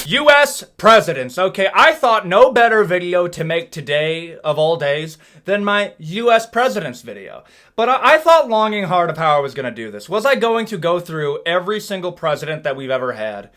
U.S. presidents. Okay, I thought no better video to make today of all days than my U.S. presidents video. But I thought long and hard of how I was going to do this. Was I going to go through every single president that we've ever had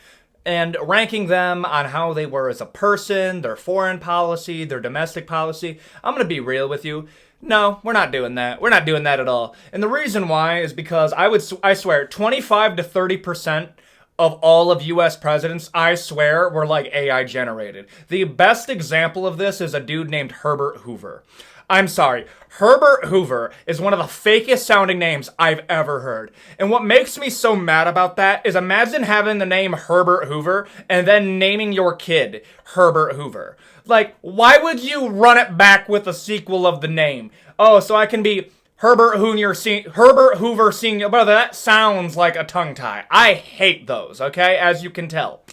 and ranking them on how they were as a person, their foreign policy, their domestic policy? I'm going to be real with you. No, we're not doing that. We're not doing that at all. And the reason why is because I swear, 25 to 30% of all of U.S. presidents, I swear, were like AI generated. The best example of this is a dude named Herbert Hoover. I'm sorry, Herbert Hoover is one of the fakest sounding names I've ever heard. And what makes me so mad about that is imagine having the name Herbert Hoover and then naming your kid Herbert Hoover. Like, why would you run it back with a sequel of the name? Oh, so I can be Herbert Hoover Sr. Brother, that sounds like a tongue tie. I hate those, okay, as you can tell.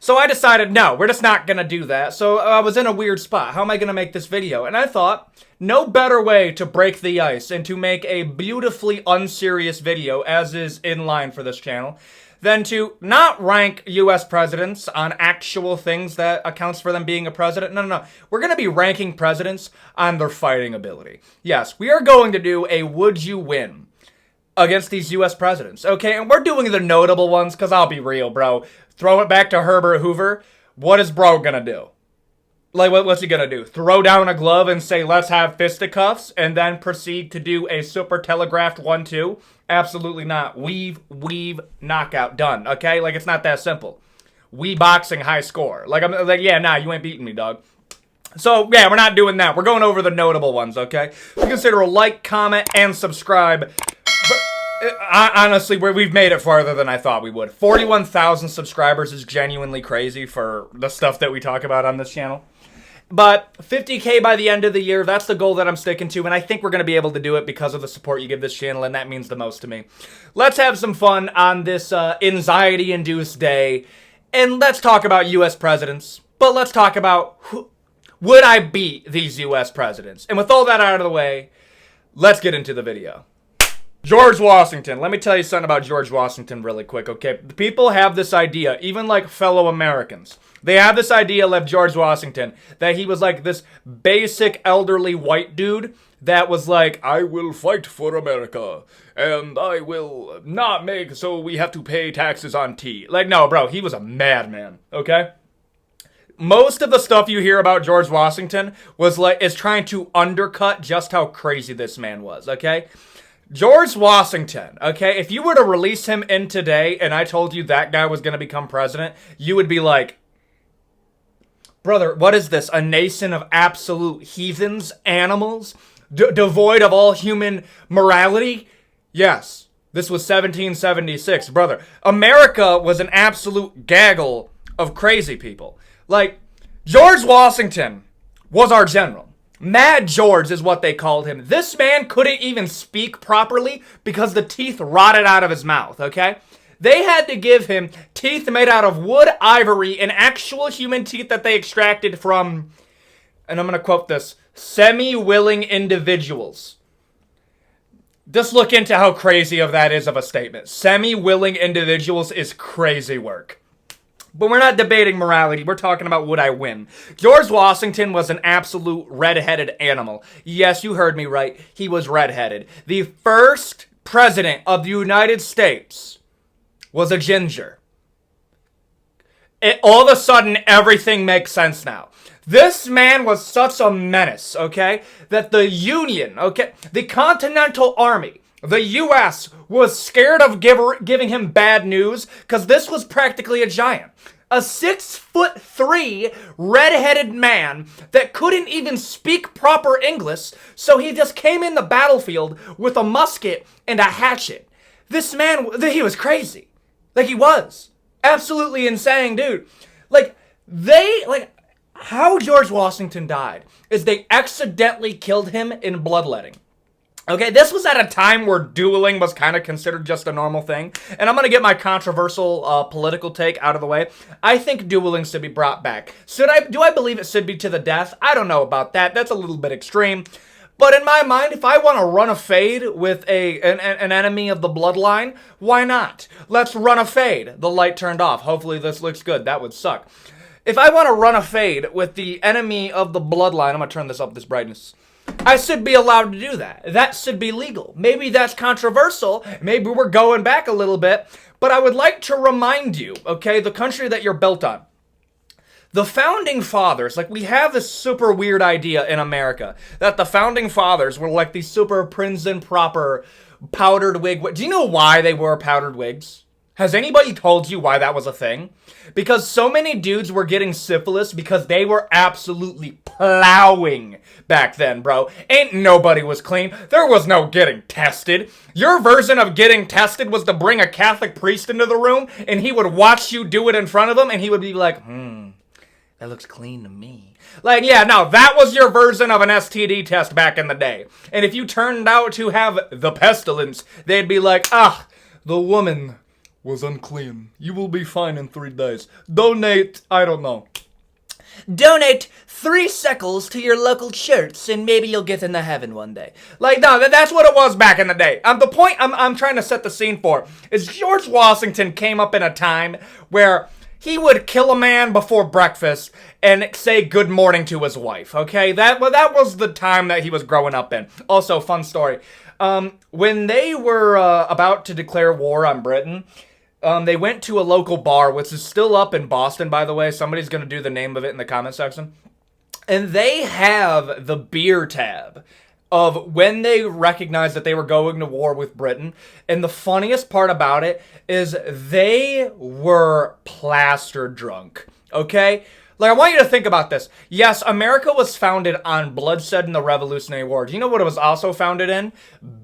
So I decided, no, we're just not going to do that. So I was in a weird spot. How am I going to make this video? And I thought, no better way to break the ice and to make a beautifully unserious video, as is in line for this channel, than to not rank U.S. presidents on actual things that accounts for them being a president. No. We're going to be ranking presidents on their fighting ability. Yes, we are going to do a would you win against these U.S. presidents, okay? And we're doing the notable ones because I'll be real, bro. Throw it back to Herbert Hoover. What is bro going to do? Like, what's he going to do? Throw down a glove and say, let's have fisticuffs, and then proceed to do a super telegraphed 1-2? Absolutely not. Weave, knockout, done, okay? Like, it's not that simple. We boxing, high score. Like, I'm like, yeah, nah, you ain't beating me, dog. So, yeah, we're not doing that. We're going over the notable ones, okay? We consider a like, comment, and subscribe. But, honestly, we've made it farther than I thought we would. 41,000 subscribers is genuinely crazy for the stuff that we talk about on this channel. But 50K by the end of the year, that's the goal that I'm sticking to, and I think we're going to be able to do it because of the support you give this channel, and that means the most to me. Let's have some fun on this anxiety-induced day, and let's talk about U.S. presidents, but let's talk about would I beat these U.S. presidents? And with all that out of the way, let's get into the video. George Washington. Let me tell you something about George Washington really quick, okay? People have this idea, even like fellow Americans. They have this idea of George Washington, that he was like this basic elderly white dude that was like, I will fight for America, and I will not make so we have to pay taxes on tea. Like, no, bro, he was a madman, okay? Most of the stuff you hear about George Washington is trying to undercut just how crazy this man was, okay? George Washington, okay, if you were to release him in today and I told you that guy was going to become president, you would be like, brother, what is this? A nation of absolute heathens, animals, devoid of all human morality? Yes, this was 1776, brother. America was an absolute gaggle of crazy people. Like, George Washington was our general. Mad George is what they called him. This man couldn't even speak properly because the teeth rotted out of his mouth, okay? They had to give him teeth made out of wood, ivory, and actual human teeth that they extracted from, and I'm going to quote this, semi-willing individuals. Just look into how crazy of that is of a statement. Semi-willing individuals is crazy work. But we're not debating morality. We're talking about would I win. George Washington was an absolute red-headed animal. Yes, you heard me right. He was red-headed. The first president of the United States was a ginger. All of a sudden, everything makes sense now. This man was such a menace, okay, that the Union, okay, the Continental Army, the U.S. was scared of giving him bad news because this was practically a giant. A 6'3" red-headed man that couldn't even speak proper English, so he just came in the battlefield with a musket and a hatchet. This man, he was crazy. Like, he was. Absolutely insane, dude. How George Washington died is they accidentally killed him in bloodletting. Okay, this was at a time where dueling was kind of considered just a normal thing. And I'm going to get my controversial political take out of the way. I think dueling should be brought back. Do I believe it should be to the death? I don't know about that. That's a little bit extreme. But in my mind, if I want to run a fade with an enemy of the bloodline, why not? Let's run a fade. The light turned off. Hopefully this looks good. That would suck. If I want to run a fade with the enemy of the bloodline, I'm going to turn this up, this brightness. I should be allowed to do that. That should be legal. Maybe that's controversial. Maybe we're going back a little bit. But I would like to remind you, okay, the country that you're built on. The founding fathers, like, we have this super weird idea in America that the founding fathers were like these super prim and proper powdered wig. Do you know why they wore powdered wigs? Has anybody told you why that was a thing? Because so many dudes were getting syphilis because they were absolutely plowing back then, bro. Ain't nobody was clean. There was no getting tested. Your version of getting tested was to bring a Catholic priest into the room and he would watch you do it in front of him and he would be like, that looks clean to me. Like, yeah, no, that was your version of an STD test back in the day. And if you turned out to have the pestilence, they'd be like, the woman was unclean. You will be fine in 3 days. Donate, I don't know. Donate 3 shekels to your local church and maybe you'll get into heaven one day. Like, no, that's what it was back in the day. The point I'm trying to set the scene for is George Washington came up in a time where he would kill a man before breakfast and say good morning to his wife, okay? That was the time that he was growing up in. Also, fun story. When they were about to declare war on Britain, they went to a local bar, which is still up in Boston, by the way. Somebody's going to do the name of it in the comment section. And they have the beer tab of when they recognized that they were going to war with Britain. And the funniest part about it is they were plaster drunk, okay? Like, I want you to think about this. Yes, America was founded on bloodshed in the Revolutionary War. Do you know what it was also founded in?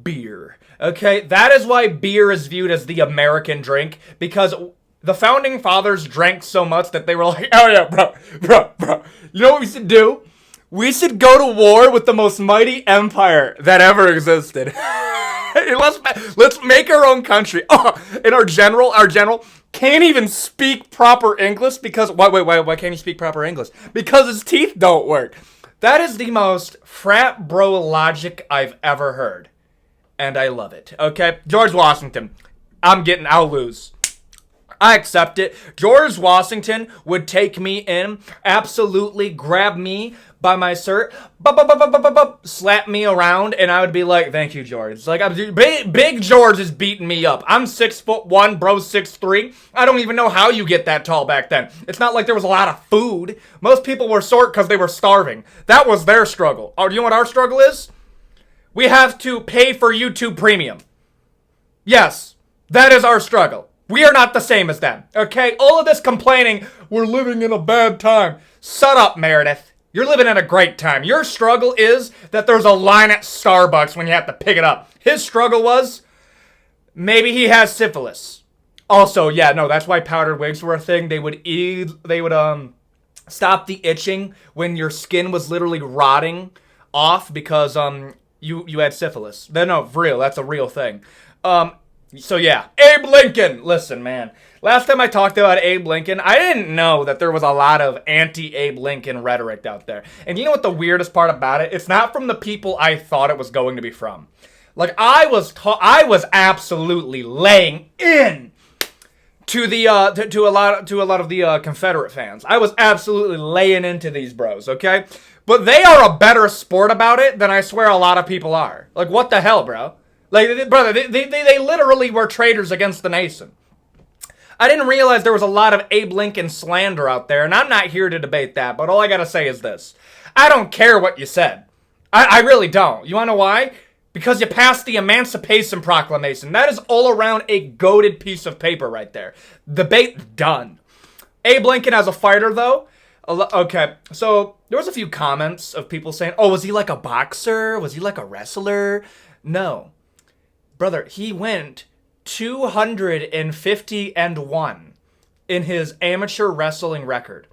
Beer, okay? That is why beer is viewed as the American drink, because the founding fathers drank so much that they were like, oh yeah, bro. You know what we should do? We should go to war with the most mighty empire that ever existed. Let's make our own country. And our general can't even speak proper English because why can't he speak proper English? Because his teeth don't work. That is the most frat bro logic I've ever heard. And I love it. Okay, George Washington. I'll lose. I accept it. George Washington would take me in, absolutely grab me by my shirt, slap me around, and I would be like, thank you, George. Like, Big George is beating me up. I'm 6'1", bro, 6'3". I don't even know how you get that tall back then. It's not like there was a lot of food. Most people were short because they were starving. That was their struggle. Oh, do you know what our struggle is? We have to pay for YouTube Premium. Yes, that is our struggle. We are not the same as them, okay? All of this complaining, we're living in a bad time. Shut up, Meredith. You're living in a great time. Your struggle is that there's a line at Starbucks when you have to pick it up. His struggle was, maybe he has syphilis. Also, yeah, no, that's why powdered wigs were a thing. They would stop the itching when your skin was literally rotting off because you had syphilis. No, for real, that's a real thing. So yeah, Abe Lincoln. Listen, man. Last time I talked about Abe Lincoln, I didn't know that there was a lot of anti-Abe Lincoln rhetoric out there. And you know what the weirdest part about it? It's not from the people I thought it was going to be from. Like, I was absolutely laying in to a lot of the Confederate fans. I was absolutely laying into these bros, okay? But they are a better sport about it than I swear a lot of people are. Like, what the hell, bro? Like, brother, they literally were traitors against the nation. I didn't realize there was a lot of Abe Lincoln slander out there, and I'm not here to debate that, but all I gotta say is this. I don't care what you said. I really don't. You wanna know why? Because you passed the Emancipation Proclamation. That is all around a goated piece of paper right there. Debate done. Abe Lincoln as a fighter, though? Okay, so there was a few comments of people saying, oh, was he like a boxer? Was he like a wrestler? No. Brother, he went 250-1 in his amateur wrestling record.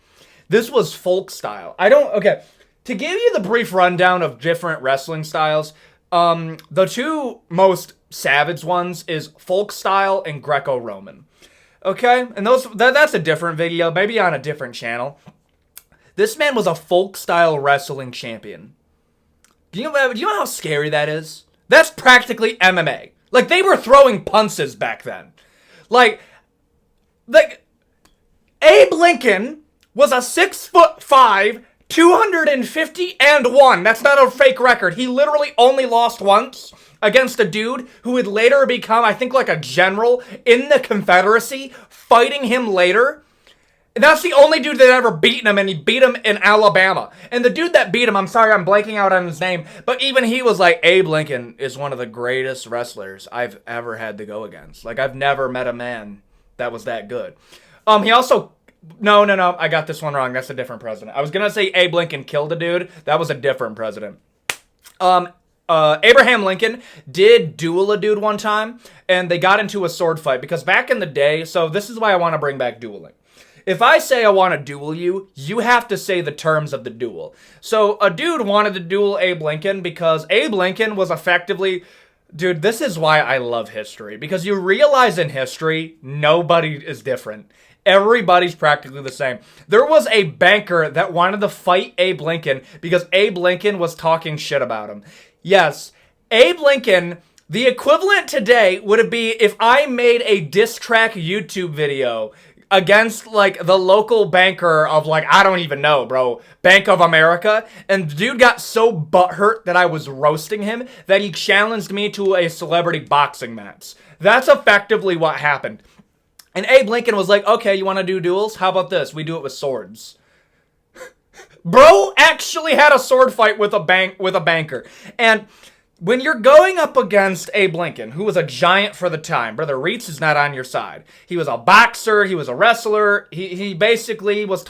This was folk style. To give you the brief rundown of different wrestling styles, the two most savage ones is folk style and Greco-Roman. Okay? And that's a different video, maybe on a different channel. This man was a folk style wrestling champion. Do you know how scary that is? That's practically MMA. Like, they were throwing punches back then. Like Abe Lincoln was a 6'5", 250-1. That's not a fake record. He literally only lost once against a dude who would later become, I think, like a general in the Confederacy, fighting him later. And that's the only dude that ever beaten him, and he beat him in Alabama. And the dude that beat him, I'm sorry, I'm blanking out on his name, but even he was like, Abe Lincoln is one of the greatest wrestlers I've ever had to go against. Like, I've never met a man that was that good. He also... No, I got this one wrong. That's a different president. I was gonna say Abe Lincoln killed a dude. That was a different president. Abraham Lincoln did duel a dude one time, and they got into a sword fight, because back in the day, so this is why I want to bring back dueling. If I say I want to duel you, you have to say the terms of the duel. So a dude wanted to duel Abe Lincoln because Abe Lincoln was effectively... Dude, this is why I love history, because you realize in history, nobody is different. Everybody's practically the same. There was a banker that wanted to fight Abe Lincoln because Abe Lincoln was talking shit about him. Yes, Abe Lincoln, the equivalent today would be if I made a diss track YouTube video against, like, the local banker of, like, I don't even know, bro, Bank of America, and the dude got so butthurt that I was roasting him that he challenged me to a celebrity boxing match. That's effectively what happened. And Abe Lincoln was like, okay, you want to do duels? How about this? We do it with swords. Bro actually had a sword fight with a banker. And when you're going up against Abe Lincoln, who was a giant for the time, Brother Reitz is not on your side. He was a boxer. He was a wrestler. He basically was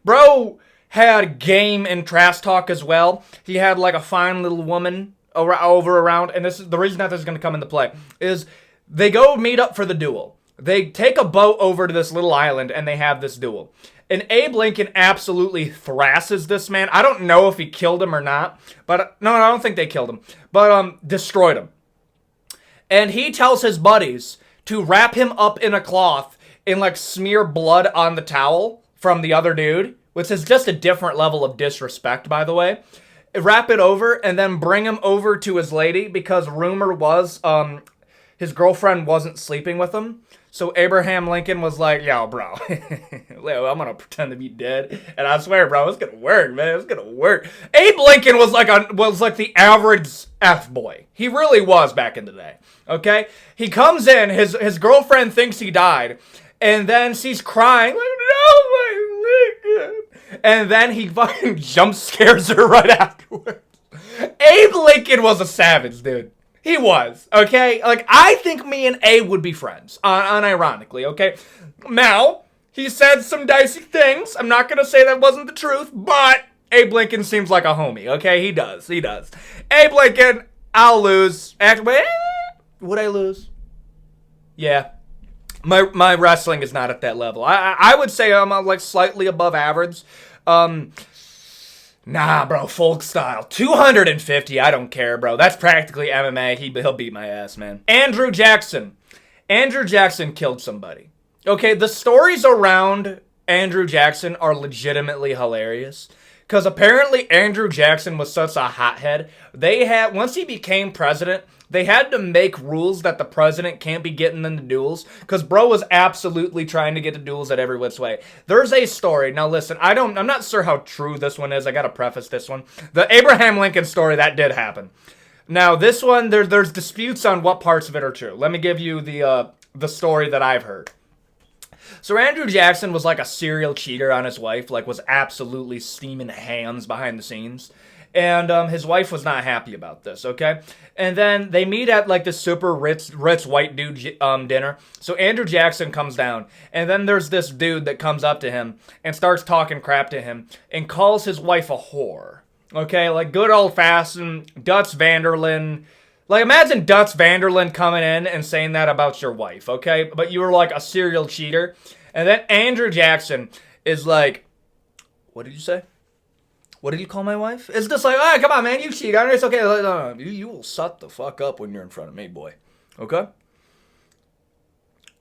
bro had game and trash talk as well. He had like a fine little woman around. And this is the reason that this is going to come into play is they go meet up for the duel. They take a boat over to this little island, and they have this duel. And Abe Lincoln absolutely thrashes this man. I don't know if he killed him or not. But no, I don't think they killed him. But destroyed him. And he tells his buddies to wrap him up in a cloth and, like, smear blood on the towel from the other dude, which is just a different level of disrespect, by the way. Wrap it over, and then bring him over to his lady, because rumor was his girlfriend wasn't sleeping with him. So Abraham Lincoln was like, yo, bro, I'm going to pretend to be dead. And I swear, bro, it's going to work, man. It's going to work. Abe Lincoln was like the average F-boy. He really was back in the day, okay? He comes in, his girlfriend thinks he died, and then she's crying, like, no, my Lincoln. And then he fucking jump scares her right afterwards. Abe Lincoln was a savage, dude. He was, okay? Like, I think me and Abe would be friends, unironically, okay? Now, he said some dicey things. I'm not gonna say that wasn't the truth, but Abe Lincoln seems like a homie, okay? He does. Abe Lincoln, I'll lose. Actually, would I lose? Yeah. My wrestling is not at that level. I would say I'm, like, slightly above average. Nah, bro, folk style. 250, I don't care, bro. That's practically MMA. He'll beat my ass, man. Andrew Jackson. Andrew Jackson killed somebody. Okay, the stories around Andrew Jackson are legitimately hilarious. Because apparently Andrew Jackson was such a hothead. Once he became president, they had to make rules that the president can't be getting into duels. Because bro was absolutely trying to get to duels at every which way. There's a story. Now listen, I'm not sure how true this one is. I gotta preface this one. The Abraham Lincoln story, that did happen. Now this one, there's disputes on what parts of it are true. Let me give you the story that I've heard. So Andrew Jackson was like a serial cheater on his wife, like was absolutely steaming hands behind the scenes. And his wife was not happy about this, okay? And then they meet at like this super rich white dude dinner. So Andrew Jackson comes down, and then there's this dude that comes up to him and starts talking crap to him and calls his wife a whore, okay? Like good old-fashioned Dutch Vanderlyn. Like, imagine Dutch Vanderlyn coming in and saying that about your wife, okay? But you were, like, a serial cheater. And then Andrew Jackson is like, what did you say? What did you call my wife? It's just like, all right, come on, man, you cheat on her. It's okay. No. You will shut the fuck up when you're in front of me, boy. Okay?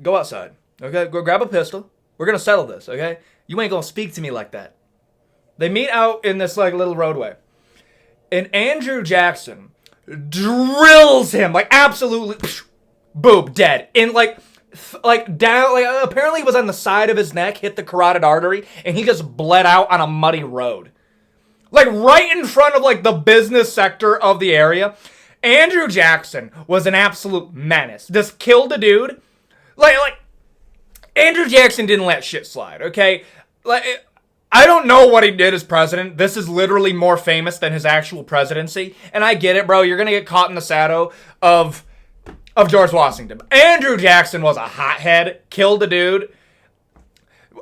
Go outside, okay? Go grab a pistol. We're going to settle this, okay? You ain't going to speak to me like that. They meet out in this, like, little roadway. And Andrew Jackson drills him, like, absolutely, boom, dead. And, like down, like, apparently it was on the side of his neck, hit the carotid artery, and he just bled out on a muddy road. Like, right in front of, like, the business sector of the area. Andrew Jackson was an absolute menace. Just killed a dude. Like, Andrew Jackson didn't let shit slide, okay? Like, I don't know what he did as president. This is literally more famous than his actual presidency. And I get it, bro. You're gonna get caught in the shadow of George Washington. Andrew Jackson was a hothead. Killed a dude.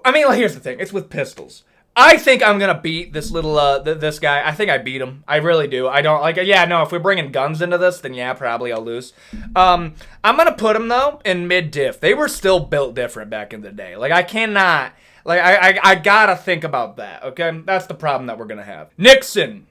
I mean, like, here's the thing. It's with pistols. I think I'm gonna beat this little, this guy. I think I beat him. I really do. I don't, like, yeah, no, if we're bringing guns into this, then yeah, probably I'll lose. I'm gonna put him, though, in mid-diff. They were still built different back in the day. Like, I cannot, like, I gotta think about that, okay? That's the problem that we're gonna have. Nixon.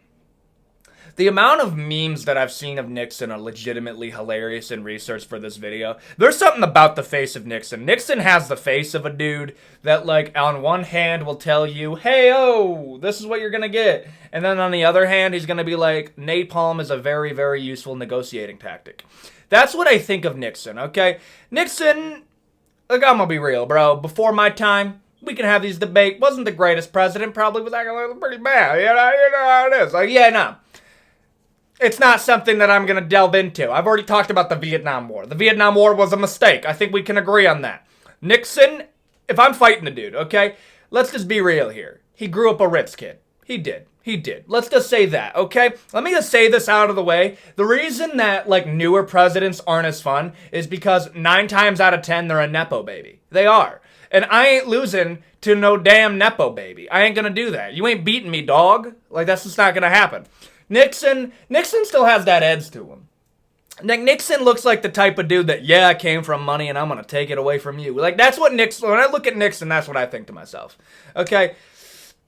The amount of memes that I've seen of Nixon are legitimately hilarious in research for this video. There's something about the face of Nixon. Nixon has the face of a dude that, like, on one hand will tell you, hey, oh, this is what you're gonna get. And then on the other hand, he's gonna be like, napalm is a very, very useful negotiating tactic. That's what I think of Nixon, okay? Nixon, like, I'm gonna be real, bro. Before my time, we can have these debates. Wasn't the greatest president, probably was actually pretty bad. You know how it is. Like, yeah, no. It's not something that I'm going to delve into. I've already talked about the Vietnam War. The Vietnam War was a mistake. I think we can agree on that. Nixon, if I'm fighting the dude, okay? Let's just be real here. He grew up a Ritz kid. He did. He did. Let's just say that, okay? Let me just say this out of the way. The reason that, like, newer presidents aren't as fun is because 9 times out of 10, they're a Nepo baby. They are. And I ain't losing to no damn Nepo baby. I ain't going to do that. You ain't beating me, dog. Like, that's just not going to happen. Nixon still has that edge to him. Like, Nixon looks like the type of dude that, yeah, I came from money and I'm going to take it away from you. Like, that's what Nixon, when I look at Nixon, that's what I think to myself. Okay?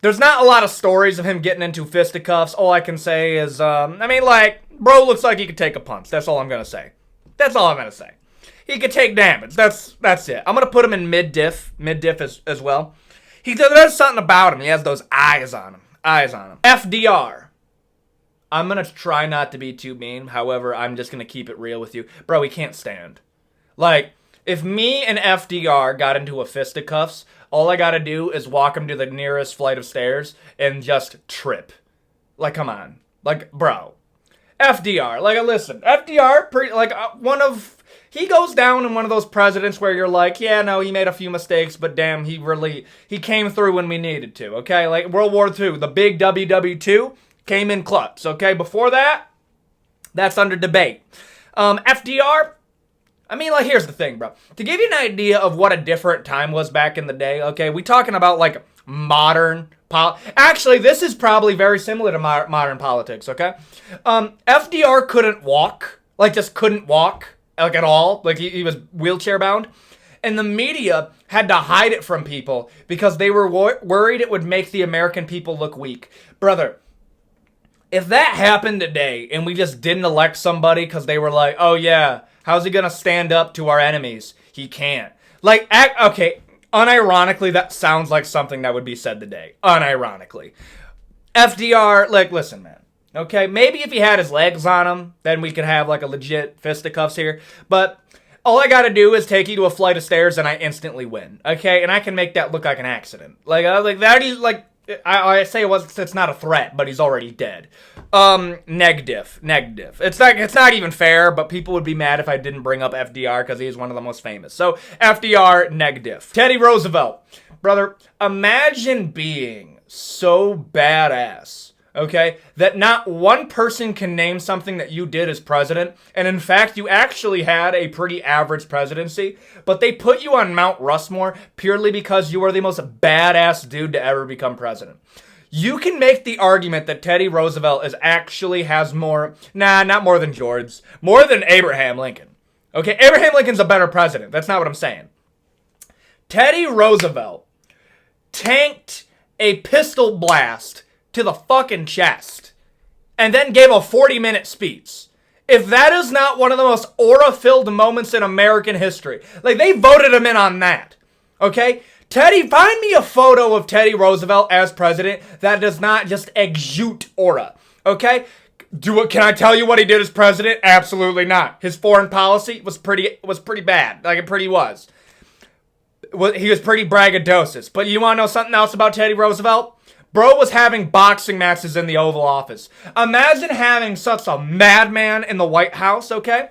There's not a lot of stories of him getting into fisticuffs. All I can say is, I mean, like, bro looks like he could take a punch. That's all I'm going to say. That's all I'm going to say. He could take damage. That's it. I'm going to put him in mid-diff as well. There's something about him. He has those eyes on him. FDR. I'm going to try not to be too mean. However, I'm just going to keep it real with you. Bro, he can't stand. Like, if me and FDR got into a fisticuffs, all I got to do is walk him to the nearest flight of stairs and just trip. Like, come on. Like, bro. FDR. Like, listen. FDR, he goes down in one of those presidents where you're like, yeah, no, he made a few mistakes, but damn, he came through when we needed to, okay? Like, World War II, the big WW2, came in clutch, okay? Before that, that's under debate. FDR, I mean, like, here's the thing, bro. To give you an idea of what a different time was back in the day, okay, we talking about, like, modern actually, this is probably very similar to modern politics, okay? FDR couldn't walk, like, just couldn't walk, like, at all. Like, he was wheelchair bound. And the media had to hide it from people because they were worried it would make the American people look weak. Brother, if that happened today and we just didn't elect somebody because they were like, oh yeah, how's he going to stand up to our enemies? He can't. Like, okay, unironically, that sounds like something that would be said today. Unironically. FDR, like, listen, man. Okay, maybe if he had his legs on him, then we could have, like, a legit fisticuffs here. But all I gotta do is take you to a flight of stairs and I instantly win. Okay, and I can make that look like an accident. Like that is, like, I say it's not a threat, but he's already dead. Neg diff. It's not even fair, but people would be mad if I didn't bring up FDR because he's one of the most famous. So, FDR, neg diff. Teddy Roosevelt. Brother, imagine being so badass, okay, that not one person can name something that you did as president, and in fact, you actually had a pretty average presidency, but they put you on Mount Rushmore purely because you were the most badass dude to ever become president. You can make the argument that Teddy Roosevelt has more, not more than George, more than Abraham Lincoln. Okay, Abraham Lincoln's a better president. That's not what I'm saying. Teddy Roosevelt tanked a pistol blast to the fucking chest and then gave a 40-minute speech. If that is not one of the most aura-filled moments in American history, like, they voted him in on that, okay? Find me a photo of Teddy Roosevelt as president that does not just exude aura, okay? Can I tell you what he did as president? Absolutely not. His foreign policy was pretty bad. Like, it pretty was. He was pretty braggadocious. But you want to know something else about Teddy Roosevelt? Bro was having boxing matches in the Oval Office. Imagine having such a madman in the White House, okay?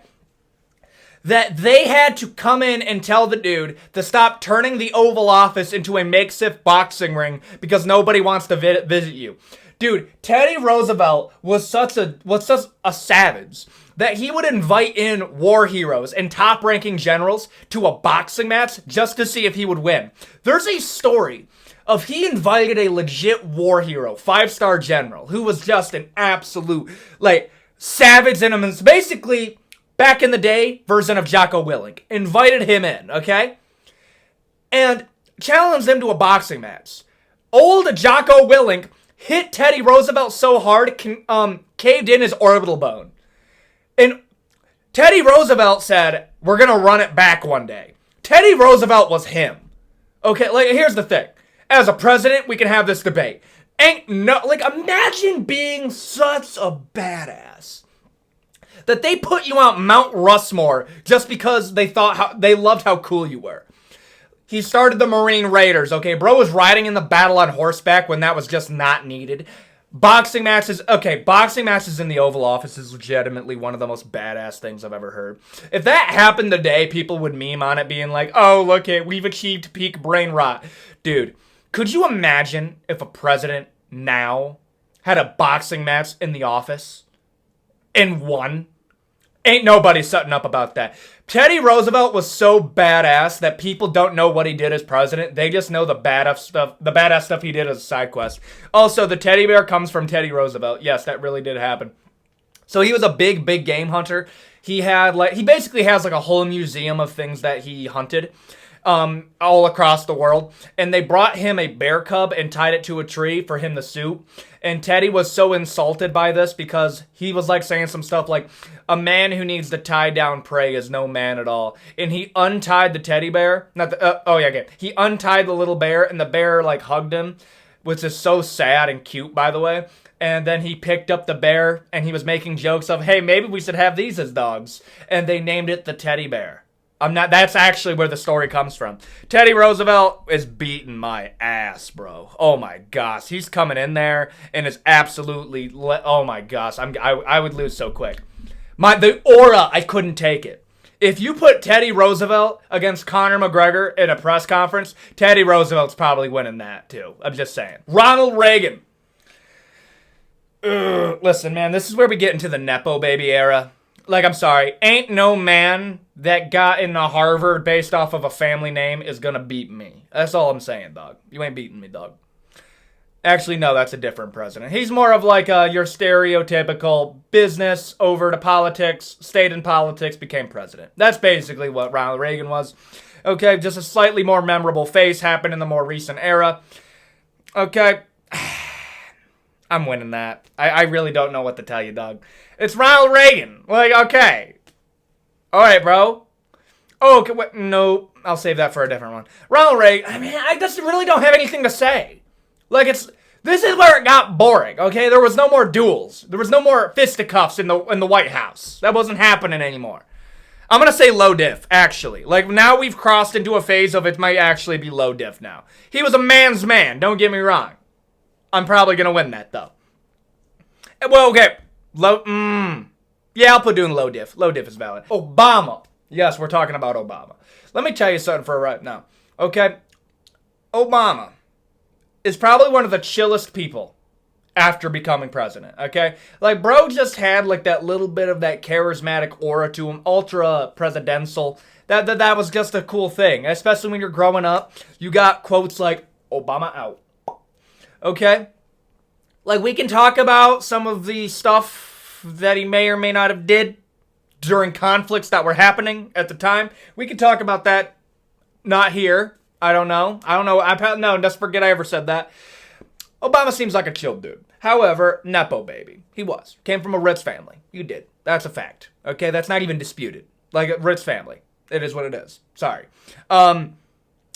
That they had to come in and tell the dude to stop turning the Oval Office into a makeshift boxing ring because nobody wants to visit you. Dude, Teddy Roosevelt was such a savage that he would invite in war heroes and top-ranking generals to a boxing match just to see if he would win. There's a story of he invited a legit war hero, 5-star general, who was just an absolute, like, savage in him. It's basically, back in the day, version of Jocko Willink. Invited him in, okay? And challenged him to a boxing match. Old Jocko Willink hit Teddy Roosevelt so hard, caved in his orbital bone. And Teddy Roosevelt said, we're going to run it back one day. Teddy Roosevelt was him. Okay, like, here's the thing. As a president, we can have this debate. Imagine being such a badass that they put you on Mount Rushmore just because they loved how cool you were. He started the Marine Raiders, okay? Bro was riding in the battle on horseback when that was just not needed. Boxing matches in the Oval Office is legitimately one of the most badass things I've ever heard. If that happened today, people would meme on it being like, oh, look it, we've achieved peak brain rot. Dude, could you imagine if a president now had a boxing match in the office and won? Ain't nobody setting up about that. Teddy Roosevelt was so badass that people don't know what he did as president. They just know the badass stuff he did as a side quest. Also, the teddy bear comes from Teddy Roosevelt. Yes, that really did happen. So he was a big game hunter. He basically has like a whole museum of things that he hunted all across the world. And they brought him a bear cub and tied it to a tree for him to shoot. And Teddy was so insulted by this because he was like saying some stuff like, a man who needs to tie down prey is no man at all. And he untied the teddy bear. He untied the little bear and the bear like hugged him, which is so sad and cute, by the way. And then he picked up the bear and he was making jokes of, hey, maybe we should have these as dogs. And they named it the teddy bear. That's actually where the story comes from. Teddy Roosevelt is beating my ass, bro. Oh my gosh. He's coming in there and is absolutely, oh my gosh. I would lose so quick. The aura, I couldn't take it. If you put Teddy Roosevelt against Conor McGregor in a press conference, Teddy Roosevelt's probably winning that too. I'm just saying. Ronald Reagan. Listen, man, this is where we get into the Nepo baby era. Like, I'm sorry, ain't no man that got into Harvard based off of a family name is gonna beat me. That's all I'm saying, dog. You ain't beating me, dog. Actually, no, that's a different president. He's more of like your stereotypical business over to politics, stayed in politics, became president. That's basically what Ronald Reagan was. Okay, just a slightly more memorable face happened in the more recent era. Okay, I'm winning that. I really don't know what to tell you, dog. It's Ronald Reagan. Like, okay. All right, bro. Oh, okay, no, I'll save that for a different one. Ronald Reagan, I just really don't have anything to say. Like, this is where it got boring, okay? There was no more duels. There was no more fisticuffs in the White House. That wasn't happening anymore. I'm gonna say low diff, actually. Like, now we've crossed into a phase of it might actually be low diff now. He was a man's man, don't get me wrong. I'm probably gonna win that, though. Well, okay. Yeah, I'll put doing low diff. Low diff is valid. Obama. Yes, we're talking about Obama. Let me tell you something for right now. Okay? Obama is probably one of the chillest people after becoming president, okay? Like, bro just had, like, that little bit of that charismatic aura to him, ultra-presidential. That was just a cool thing, especially when you're growing up. You got quotes like, Obama out. Okay? Like, we can talk about some of the stuff that he may or may not have did during conflicts that were happening at the time. We can talk about that. Not here. I don't know. No, just forget I ever said that. Obama seems like a chill dude. However, Nepo baby. He was. Came from a rich family. You did. That's a fact. Okay? That's not even disputed. Like, a rich family. It is what it is. Sorry. I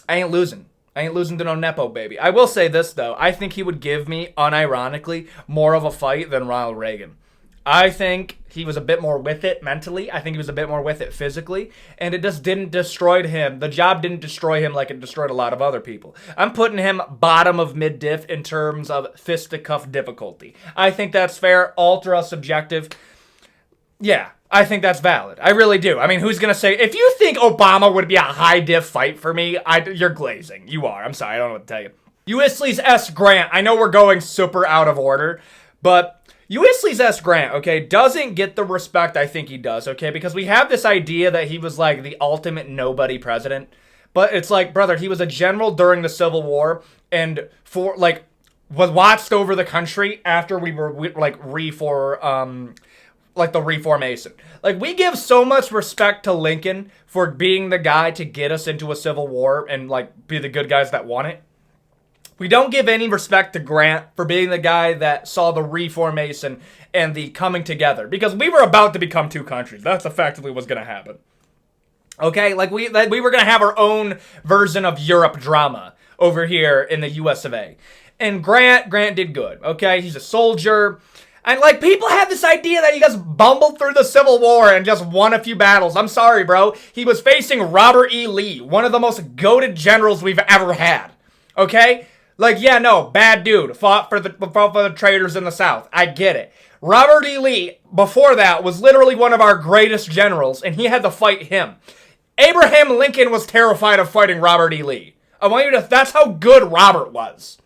ain't losing. I ain't losing to no Nepo baby. I will say this, though. I think he would give me, unironically, more of a fight than Ronald Reagan. I think he was a bit more with it mentally. I think he was a bit more with it physically. And it just didn't destroy him. The job didn't destroy him like it destroyed a lot of other people. I'm putting him bottom of mid-diff in terms of fisticuff difficulty. I think that's fair. Ultra subjective. Yeah, I think that's valid. I really do. I mean, who's going to say... If you think Obama would be a high-diff fight for me, you're glazing. You are. I'm sorry. I don't know what to tell you. Ulysses S. Grant. I know we're going super out of order, but... Ulysses S. Grant, okay, doesn't get the respect I think he does, okay? Because we have this idea that he was, like, the ultimate nobody president. But it's like, brother, he was a general during the Civil War and, was watched over the country after we were, the Reformation. Like, we give so much respect to Lincoln for being the guy to get us into a Civil War and, like, be the good guys that won it. We don't give any respect to Grant for being the guy that saw the Reformation and the coming together. Because we were about to become two countries. That's effectively what's going to happen. Okay? Like, we were going to have our own version of Europe drama over here in the US of A. And Grant did good. Okay? He's a soldier. And, like, people have this idea that he just bumbled through the Civil War and just won a few battles. I'm sorry, bro. He was facing Robert E. Lee, one of the most goated generals we've ever had. Okay? Like, yeah, no, bad dude, fought for the traitors in the South. I get it. Robert E. Lee, before that, was literally one of our greatest generals, and he had to fight him. Abraham Lincoln was terrified of fighting Robert E. Lee. I want you to, that's how good Robert was.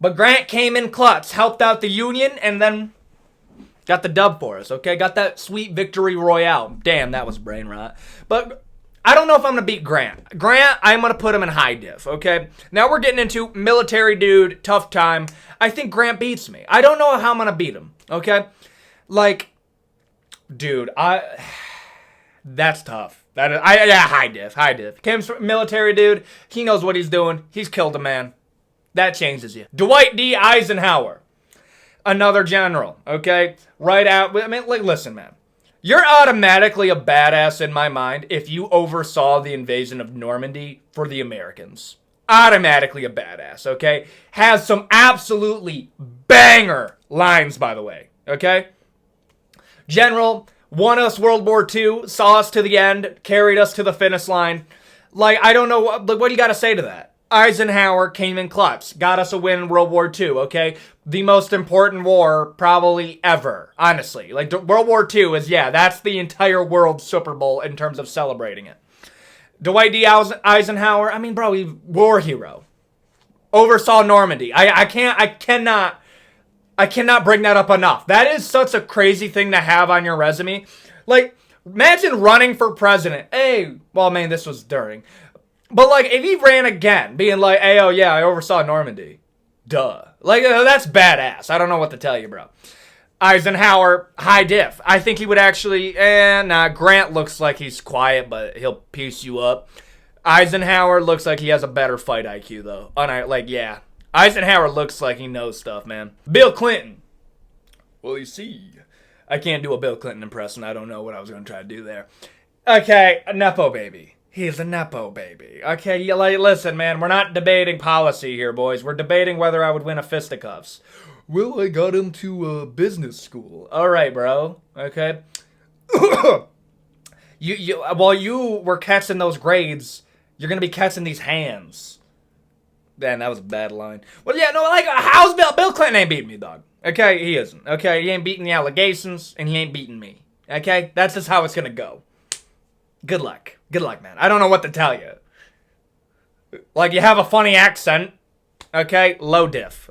But Grant came in clutch, helped out the Union, and then got the dub for us, okay? Got that sweet victory royale. Damn, that was brain rot. But... I don't know if I'm going to beat Grant. Grant, I'm going to put him in high diff, okay? Now we're getting into military dude, tough time. I think Grant beats me. I don't know how I'm going to beat him, okay? Like, dude, that's tough. High diff. Kim's military dude. He knows what he's doing. He's killed a man. That changes you. Dwight D. Eisenhower. Another general, okay? Right out. I mean, like, listen, man. You're automatically a badass in my mind if you oversaw the invasion of Normandy for the Americans. Automatically a badass, okay? Has some absolutely banger lines, by the way, okay? General, won us World War II, saw us to the end, carried us to the finish line. Like, I don't know, what do you got to say to that? Eisenhower came in clutch, got us a win in World War II, okay? The most important war probably ever, honestly. Like, World War II is, yeah, that's the entire world Super Bowl in terms of celebrating it. Dwight D. Eisenhower, I mean, bro, he's war hero. Oversaw Normandy. I cannot bring that up enough. That is such a crazy thing to have on your resume. Like, imagine running for president. Hey, well, man, this was during... But, like, if he ran again, being like, hey, oh, yeah, I oversaw Normandy. Duh. Like, that's badass. I don't know what to tell you, bro. Eisenhower, high diff. I think he would actually, Grant looks like he's quiet, but he'll piece you up. Eisenhower looks like he has a better fight IQ, though. Yeah. Eisenhower looks like he knows stuff, man. Bill Clinton. Well, you see, I can't do a Bill Clinton impression. I don't know what I was going to try to do there. Okay, a Nepo baby. He's a Nepo baby. Okay, listen, man, we're not debating policy here, boys. We're debating whether I would win a fisticuffs. Well, I got him to business school. All right, bro. Okay. While you were catching those grades, you're going to be catching these hands. Man, that was a bad line. Well, yeah, no, like, how's Bill Clinton ain't beating me, dog. Okay, he isn't. Okay, he ain't beating the allegations, and he ain't beating me. Okay, that's just how it's going to go. Good luck. Good luck, man. I don't know what to tell you. Like, you have a funny accent. Okay? Low diff.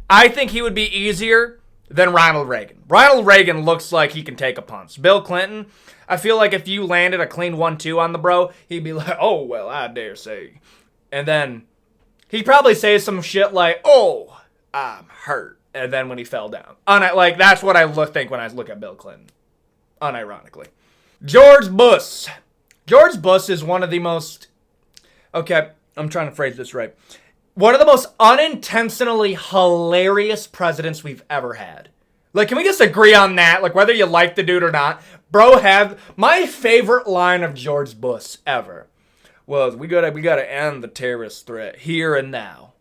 I think he would be easier than Ronald Reagan. Ronald Reagan looks like he can take a punch. Bill Clinton, I feel like if you landed a clean 1-2 on the bro, he'd be like, oh, well, I dare say. And then he'd probably say some shit like, oh, I'm hurt. And then when he fell down. Like, that's what I think when I look at Bill Clinton. Unironically. George Bush. George Bush is one of the most... Okay, I'm trying to phrase this right. One of the most unintentionally hilarious presidents we've ever had. Like, can we just agree on that? Like, whether you like the dude or not. Bro had... My favorite line of George Bush ever was, we gotta end the terrorist threat here and now.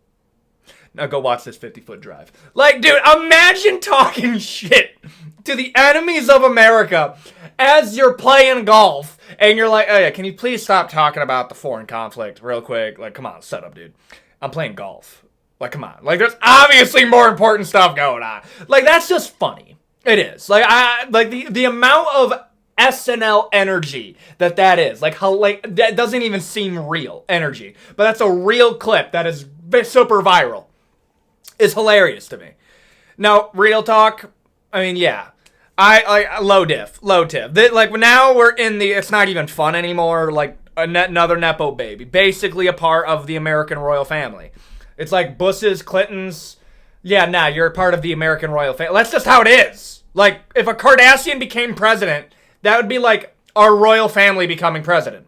Now go watch this 50-foot drive. Like, dude, imagine talking shit to the enemies of America as you're playing golf. And you're like, oh yeah, can you please stop talking about the foreign conflict real quick? Like, come on, shut up, dude. I'm playing golf. Like, come on. Like, there's obviously more important stuff going on. Like, that's just funny. It is. Like, the amount of SNL energy that is. Like, how, like, that doesn't even seem real energy. But that's a real clip that is super viral. It's hilarious to me. Now, real talk, I mean, yeah. Low tiff. Like, now we're in the, it's not even fun anymore. Like, another Nepo baby. Basically a part of the American royal family. It's like Bushes, Clintons. Yeah, nah, you're a part of the American royal family. That's just how it is. Like, if a Kardashian became president, that would be like our royal family becoming president.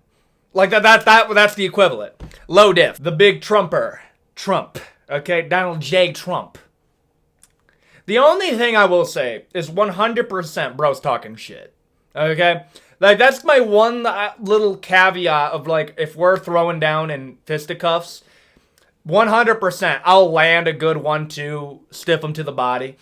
Like, that's the equivalent. Low diff. The big Trumper. Trump. Okay, Donald J. Trump. The only thing I will say is 100% bro's talking shit. Okay? Like, that's my one little caveat of, like, if we're throwing down in fisticuffs, 100%, I'll land a good 1-2, stiff him to the body.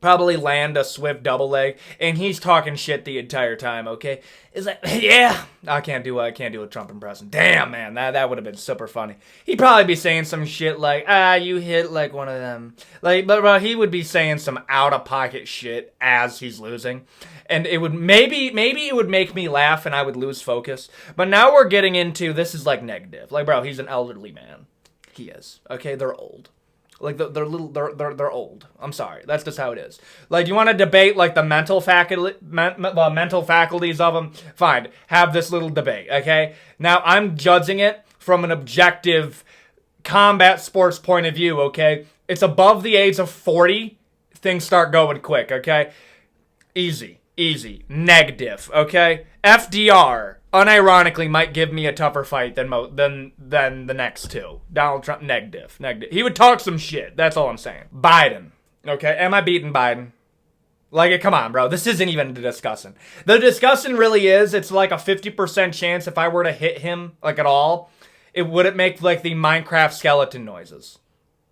Probably land a swift double leg, and he's talking shit the entire time, okay? It's like, yeah, I can't do a Trump impression. Damn, man, that would have been super funny. He'd probably be saying some shit like, you hit like one of them. Like, but he would be saying some out-of-pocket shit as he's losing. And it would, maybe it would make me laugh and I would lose focus. But now we're getting into, this is like negative. Like, bro, he's an elderly man. He is, okay? They're old. Like, they're old. I'm sorry. That's just how it is. Like, you want to debate, like, the mental faculties of them? Fine. Have this little debate, okay? Now, I'm judging it from an objective combat sports point of view, okay? It's above the age of 40. Things start going quick, okay? Easy. Negative, okay? FDR, unironically, might give me a tougher fight than the next two. Donald Trump, negative. He would talk some shit. That's all I'm saying. Biden, okay? Am I beating Biden? Like, come on, bro. This isn't even the discussion. The discussion really is, it's like a 50% chance if I were to hit him, like, at all, it wouldn't make, like, the Minecraft skeleton noises.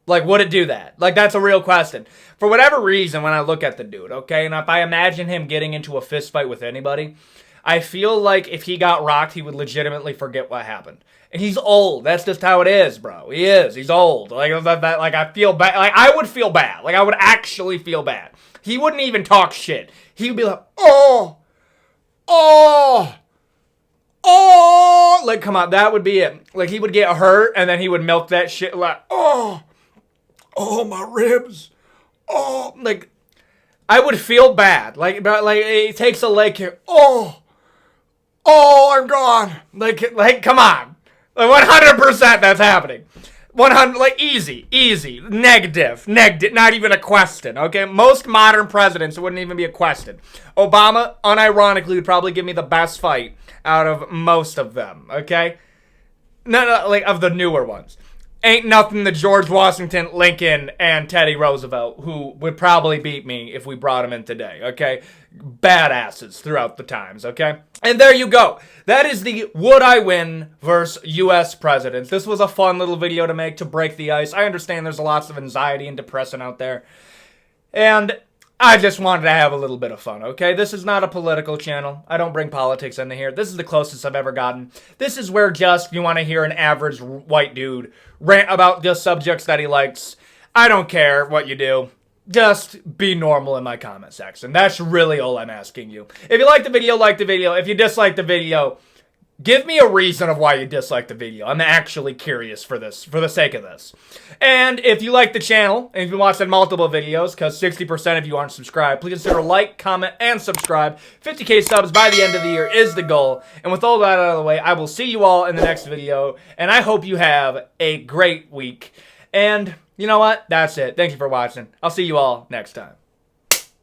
Like, would it do that? Like, that's a real question. For whatever reason, when I look at the dude, okay, and if I imagine him getting into a fist fight with anybody, I feel like if he got rocked, he would legitimately forget what happened. And he's old. That's just how it is, bro. He is. He's old. Like, I feel bad. Like, I would feel bad. Like, I would actually feel bad. He wouldn't even talk shit. He would be like, oh. Like, come on, that would be it. Like, he would get hurt, and then he would milk that shit like, oh, my ribs. Oh, like, I would feel bad. Like, it takes a leg here. Oh, I'm gone. Like, come on. Like, 100% that's happening. 100, like, easy. Negative, not even a question, okay? Most modern presidents, it wouldn't even be a question. Obama, unironically, would probably give me the best fight out of most of them, okay? No, like, of the newer ones. Ain't nothing to George Washington, Lincoln, and Teddy Roosevelt, who would probably beat me if we brought him in today, okay? Badasses throughout the times, okay? And there you go. That is the Would I Win versus U.S. Presidents. This was a fun little video to make to break the ice. I understand there's lots of anxiety and depression out there. And I just wanted to have a little bit of fun, okay? This is not a political channel. I don't bring politics into here. This is the closest I've ever gotten. This is where just you want to hear an average white dude rant about just subjects that he likes. I don't care what you do. Just be normal in my comment section. That's really all I'm asking you. If you like the video, like the video. If you dislike the video, give me a reason of why you dislike the video. I'm actually curious for this, for the sake of this. And if you like the channel, and if you watched multiple videos, because 60% of you aren't subscribed, please consider like, comment, and subscribe. 50K subs by the end of the year is the goal. And with all that out of the way, I will see you all in the next video. And I hope you have a great week. And you know what? That's it. Thank you for watching. I'll see you all next time.